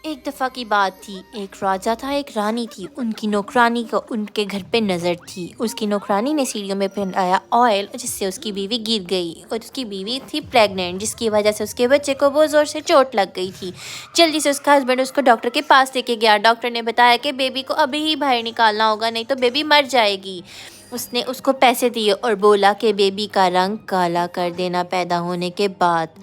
ایک دفعہ کی بات تھی، ایک راجا تھا، ایک رانی تھی، ان کی نوکرانی کو ان کے گھر پہ نظر تھی۔ اس کی نوکرانی نے سیڑھیوں میں پھیلایا آئل جس سے اس کی بیوی گر گئی، اور اس کی بیوی تھی پریگننٹ جس کی وجہ سے اس کے بچے کو بہت زور سے چوٹ لگ گئی تھی۔ جلدی سے اس کا ہسبینڈ اس کو ڈاکٹر کے پاس لے کے گیا۔ ڈاکٹر نے بتایا کہ بیبی کو ابھی ہی باہر نکالنا ہوگا، نہیں تو بیبی مر جائے گی۔ اس نے اس کو پیسے دیے اور بولا کہ بیبی کا رنگ کالا کر دینا پیدا ہونے کے بعد۔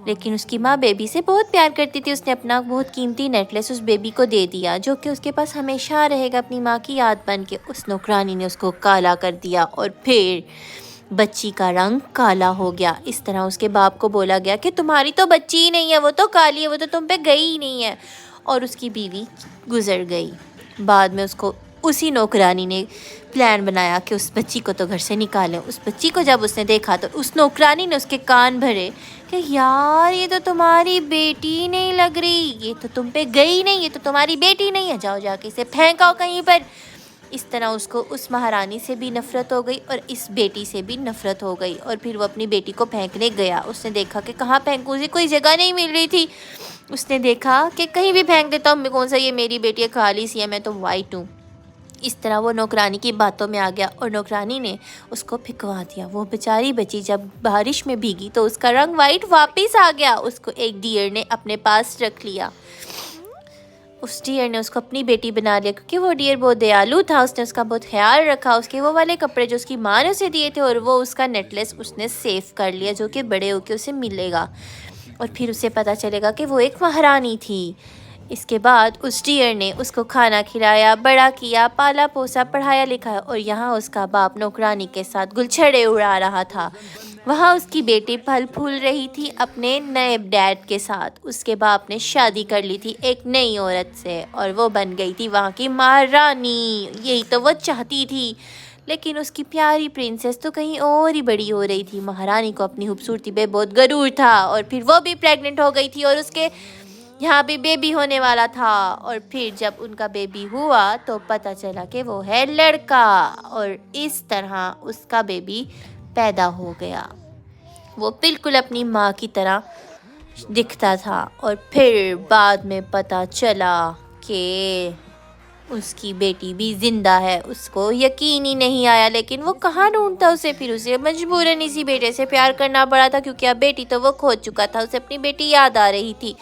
لیکن اس کی ماں بیبی سے بہت پیار کرتی تھی، اس نے اپنا بہت قیمتی نیکلیس اس بیبی کو دے دیا جو کہ اس کے پاس ہمیشہ رہے گا اپنی ماں کی یاد بن کے۔ اس نوکرانی نے اس کو کالا کر دیا اور پھر بچی کا رنگ کالا ہو گیا۔ اس طرح اس کے باپ کو بولا گیا کہ تمہاری تو بچی ہی نہیں ہے، وہ تو کالی ہے، وہ تو تم پہ گئی ہی نہیں ہے، اور اس کی بیوی گزر گئی۔ بعد میں اس کو اسی نوکرانی نے پلان بنایا کہ اس بچی کو تو گھر سے نکالیں۔ اس بچی کو جب اس نے دیکھا تو اس نوکرانی نے اس کے کان بھرے کہ یار یہ تو تمہاری بیٹی نہیں لگ رہی، یہ تو تم پہ گئی نہیں، یہ تو تمہاری بیٹی نہیں ہے، جاؤ جا کے اسے پھینکاؤ کہیں پر۔ اس طرح اس کو اس مہارانی سے بھی نفرت ہو گئی اور اس بیٹی سے بھی نفرت ہو گئی، اور پھر وہ اپنی بیٹی کو پھینکنے گیا۔ اس نے دیکھا کہ کہاں پھینکوں، اسے کوئی جگہ نہیں مل رہی تھی۔ اس نے دیکھا کہ کہیں بھی پھینک دیتا ہوں، کون سا یہ میری بیٹی ہے، کالی سی ہے، میں تو وائٹ ہوں۔ اس طرح وہ نوکرانی کی باتوں میں آ گیا اور نوکرانی نے اس کو پھینکوا دیا۔ وہ بیچاری بچی جب بارش میں بھیگی تو اس کا رنگ وائٹ واپس آ گیا۔ اس کو ایک ڈیئر نے اپنے پاس رکھ لیا۔ اس ڈیئر نے اس کو اپنی بیٹی بنا لیا کیونکہ وہ ڈیئر بہت دیالو تھا، اس نے اس کا بہت خیال رکھا، اس کے وہ والے کپڑے جو اس کی ماں نے اسے دیے تھے اور وہ اس کا نیکلیس اس نے سیف کر لیا جو کہ بڑے ہو کے اسے ملے گا، اور پھر اسے پتہ چلے گا کہ وہ ایک مہارانی تھی۔ اس کے بعد اس ڈیئر نے اس کو کھانا کھلایا، بڑا کیا، پالا پوسا، پڑھایا لکھایا، اور یہاں اس کا باپ نوکرانی کے ساتھ گلچھڑے اڑا رہا تھا۔ وہاں اس کی بیٹی پھل پھول رہی تھی اپنے نئے ڈیڈ کے ساتھ۔ اس کے باپ نے شادی کر لی تھی ایک نئی عورت سے اور وہ بن گئی تھی وہاں کی مہارانی، یہی تو وہ چاہتی تھی۔ لیکن اس کی پیاری پرنسس تو کہیں اور ہی بڑی ہو رہی تھی۔ مہارانی کو اپنی خوبصورتی پہ بہت غرور تھا، اور پھر وہ بھی پریگننٹ ہو گئی تھی اور اس کے یہاں بھی بیبی ہونے والا تھا، اور پھر جب ان کا بیبی ہوا تو پتہ چلا کہ وہ ہے لڑکا، اور اس طرح اس کا بیبی پیدا ہو گیا۔ وہ بالکل اپنی ماں کی طرح دکھتا تھا، اور پھر بعد میں پتہ چلا کہ اس کی بیٹی بھی زندہ ہے۔ اس کو یقین ہی نہیں آیا، لیکن وہ کہاں ڈھونڈتا اسے، پھر اسے مجبوراً اسی بیٹے سے پیار کرنا پڑا تھا کیونکہ اب بیٹی تو وہ کھو چکا تھا۔ اسے اپنی بیٹی یاد آ رہی تھی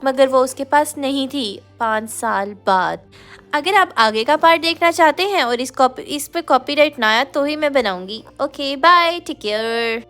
مگر وہ اس کے پاس نہیں تھی 5 سال بعد۔ اگر آپ آگے کا پارٹ دیکھنا چاہتے ہیں اور اس پہ کاپی رائٹ نہ آیا تو ہی میں بناؤں گی۔ Okay bye, take care.